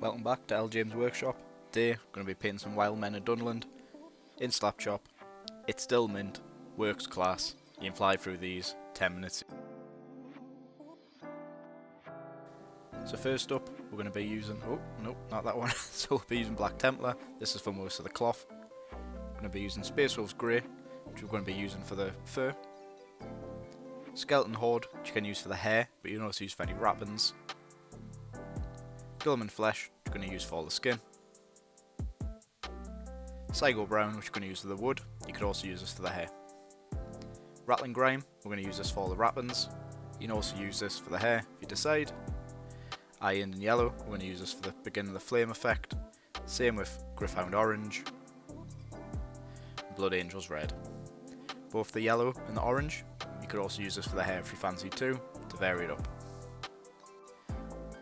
Welcome back to L James Workshop. Today I'm going to be painting some Wildmen in Dunland in SLAPCHOP. It's still mint, works class, you can fly through these 10 minutes. So first up we're going to be using, oh no, not that one, so we'll be using Black Templar. This is for most of the cloth. We're going to be using Space Wolves Grey, which we're going to be using for the fur. Skeleton Horde, which you can use for the hair, but you can also use for any wrappings. Gilman Flesh, which we're going to use for all the skin. Psycho Brown, which we're going to use for the wood. You could also use this for the hair. Rattling Grime, we're going to use this for all the wrappings. You can also use this for the hair if you decide. Iron and Yellow, we're going to use this for the beginning of the flame effect. Same with Gryph-hound Orange. Blood Angels Red. Both the yellow and the orange, you could also use this for the hair if you fancy to vary it up.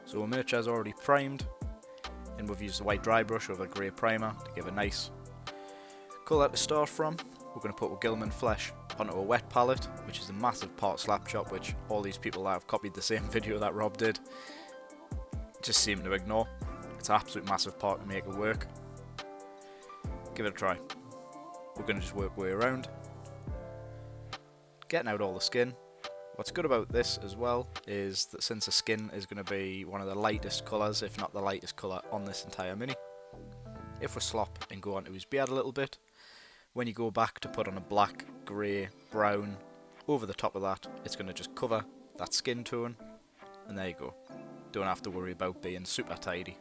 So our merch is already primed, and we've used the white dry brush over a grey primer to give a nice colour to start from. We're going to put our Gilman Flesh onto a wet palette, which is a massive part of SLAPCHOP, which all these people that have copied the same video that Rob did just seem to ignore. It's an absolute massive part to make it work. Give it a try. We're going to just work our way around, getting out all the skin. What's good about this as well is that since the skin is going to be one of the lightest colours, if not the lightest colour on this entire mini, if we slop and go onto his beard a little bit, when you go back to put on a black, grey, brown over the top of that, it's going to just cover that skin tone, and there you go. Don't have to worry about being super tidy.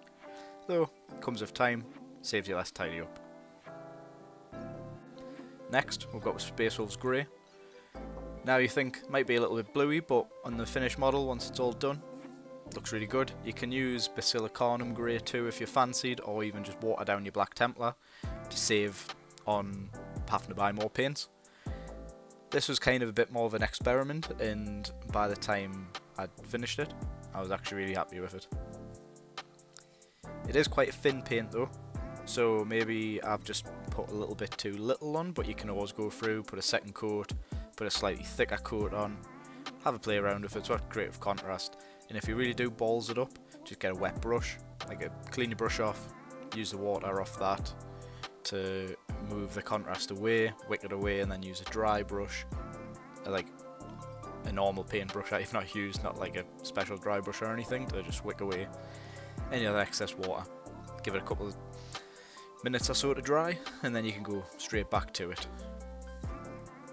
Though, comes with time, saves you less tidy up. Next, we've got Space Wolves Grey. Now you think might be a little bit bluey, but on the finished model, once it's all done, looks really good. You can use Basilicanum Grey too if you fancied, or even just water down your Black Templar to save on having to buy more paints. This was kind of a bit more of an experiment, and by the time I'd finished it, I was actually really happy with it. It is quite a thin paint though, so maybe I've just put a little bit too little on, but you can always go through, put a second coat, put a slightly thicker coat on, have a play around with it, it's got creative contrast. And if you really do balls it up, just get a wet brush, clean your brush off, use the water off that to move the contrast away, wick it away, and then use a dry brush, like a normal paint brush that you've not used, not like a special dry brush or anything, to just wick away any other excess water. Give it a couple of minutes or so to dry, and then you can go straight back to it.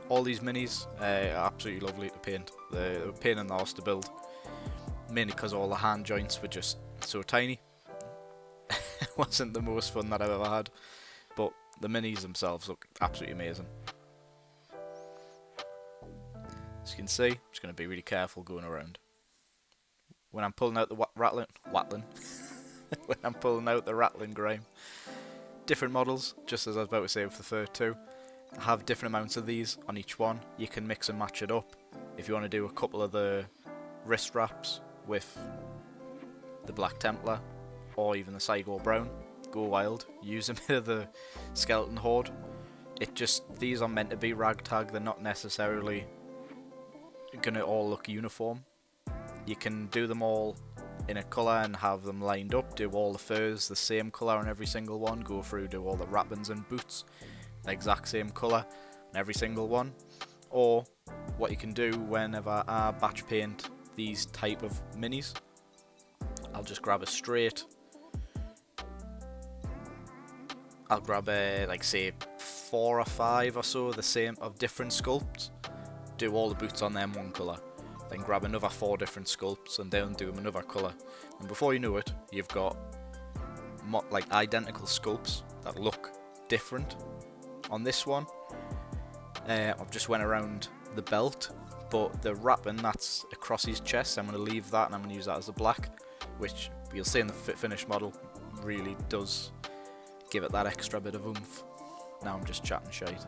All these minis are absolutely lovely to paint. They're a pain in the arse to build, mainly because all the hand joints were just so tiny. It wasn't the most fun that I've ever had, but the minis themselves look absolutely amazing. As you can see, I'm just going to be really careful going around. When I'm pulling out the when I'm pulling out the rattling grime. Different models, just as I was about to say with the fur too, have different amounts of these on each one. You can mix and match it up. If you want to do a couple of the wrist wraps with the Black Templar or even the Psycho Brown, go wild. Use a bit of the Skeleton Horde. These are meant to be ragtag, they're not necessarily gonna all look uniform. You can do them all in a colour and have them lined up, do all the furs the same colour on every single one, go through, do all the wrappings and boots the exact same colour on every single one. Or what you can do whenever I batch paint these type of minis, I'll just grab I'll grab like say 4 or 5 or so the same of different sculpts, do all the boots on them one colour, then grab another 4 different sculpts and then do them another colour, and before you know it you've got like identical sculpts that look different. On this one, I've just went around the belt, but the wrapping that's across his chest, I'm going to leave that and I'm going to use that as a black, which you'll see in the finished model really does give it that extra bit of oomph. Now I'm just chatting shite.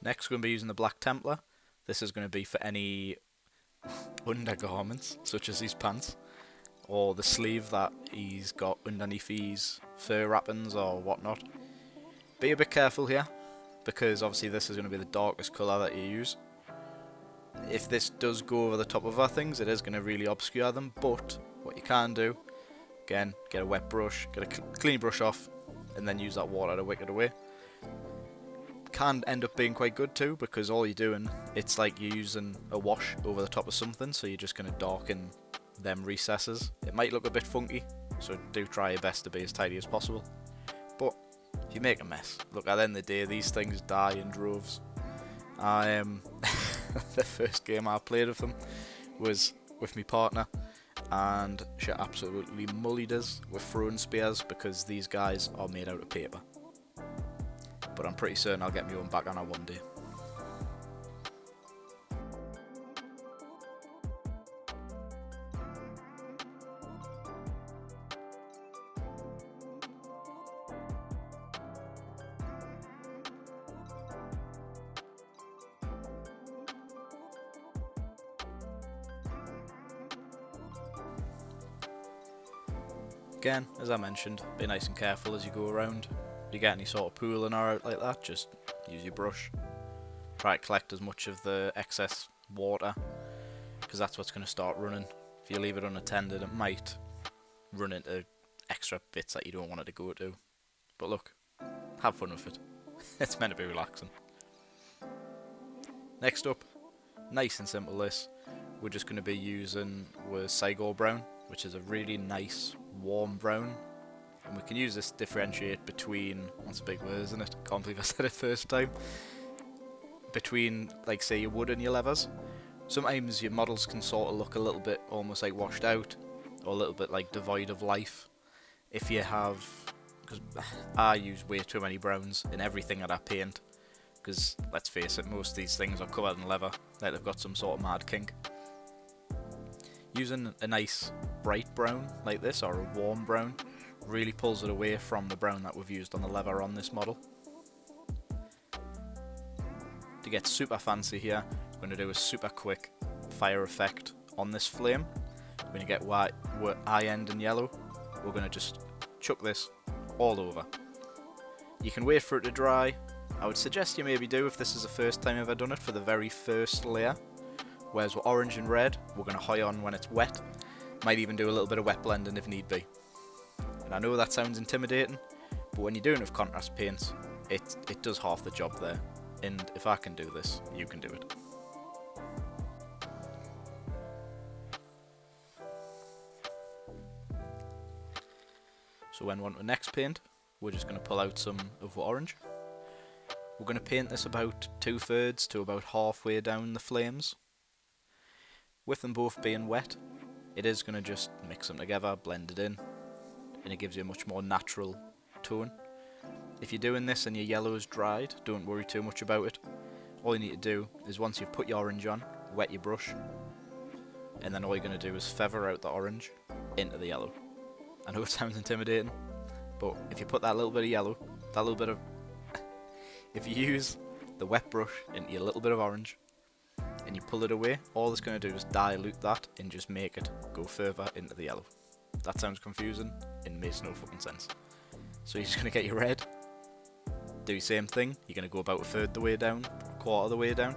Next we're going to be using the Black Templar. This is going to be for any undergarments, such as his pants, or the sleeve that he's got underneath his fur wrappings or whatnot. Be a bit careful here, because obviously this is going to be the darkest colour that you use. If this does go over the top of our things, it is going to really obscure them, but what you can do, again, get a wet brush, get a clean brush off, and then use that water to wick it away. Can end up being quite good too, because all you're doing, it's like you're using a wash over the top of something, so you're just going to darken them recesses. It might look a bit funky, so do try your best to be as tidy as possible. But if you make a mess, look, at the end of the day, these things die in droves. The first game I played with them was with my partner, and she absolutely mullied us with throwing spears because these guys are made out of paper. But I'm pretty certain I'll get my own back on her one day. Again, as I mentioned, be nice and careful as you go around. If you get any sort of pooling or out like that, just use your brush. Try to collect as much of the excess water, because that's what's going to start running. If you leave it unattended, it might run into extra bits that you don't want it to go to. But look, have fun with it. It's meant to be relaxing. Next up, nice and simple this, we're just going to be using Sigor Brown, which is a really nice warm brown, and we can use this to differentiate between, that's a big word isn't it, can't believe I said it first time, between like say your wood and your leathers. Sometimes your models can sort of look a little bit almost like washed out, or a little bit like devoid of life if you have, because I use way too many browns in everything that I paint, because let's face it, most of these things are covered in leather, like they've got some sort of mad kink. Using a nice bright brown like this, or a warm brown, really pulls it away from the brown that we've used on the leather on this model. To get super fancy here, we're going to do a super quick fire effect on this flame. When you get white, eye end and yellow, we're going to just chuck this all over. You can wait for it to dry. I would suggest you maybe do, if this is the first time you've ever done it, for the very first layer. Whereas with orange and red, we're going to high on when it's wet. Might even do a little bit of wet blending if need be. And I know that sounds intimidating, but when you're doing it with contrast paints, it does half the job there. And if I can do this, you can do it. So when we want the next paint, we're just going to pull out some of orange. We're going to paint this about 2/3 to about halfway down the flames. With them both being wet, it is going to just mix them together, blend it in, and it gives you a much more natural tone. If you're doing this and your yellow is dried, don't worry too much about it. All you need to do is, once you've put your orange on, wet your brush, and then all you're going to do is feather out the orange into the yellow. I know it sounds intimidating, but if you put that little bit of yellow, that little bit of... if you use the wet brush into a little bit of orange, and you pull it away, all it's going to do is dilute that and just make it go further into the yellow. That sounds confusing and makes no fucking sense. So you're just going to get your red, do the same thing, you're going to go about 1/3 the way down, 1/4 of the way down,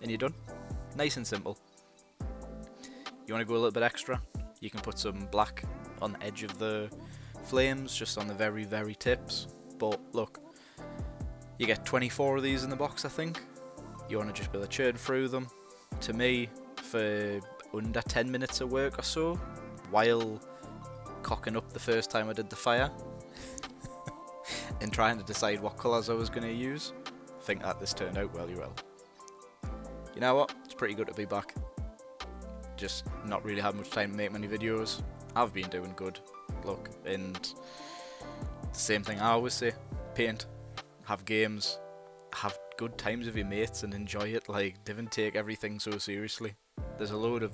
and you're done. Nice and simple. You want to go a little bit extra, you can put some black on the edge of the flames, just on the very, very tips, but look, you get 24 of these in the box I think. You want to just be able to churn through them. To me, for under 10 minutes of work or so, while cocking up the first time I did the fire and trying to decide what colours I was going to use, I think that this turned out really well. You know what? It's pretty good to be back. Just not really had much time to make many videos. I've been doing good. Look, and the same thing I always say, paint, have games, have good times with your mates and enjoy it. Like, don't take everything so seriously. There's a load of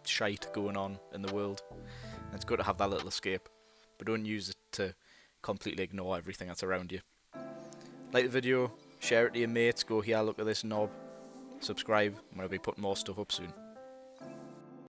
shite going on in the world, and it's good to have that little escape, but don't use it to completely ignore everything that's around you. Like the video, share it to your mates, go here, look at this knob, subscribe, I'm going to be putting more stuff up soon.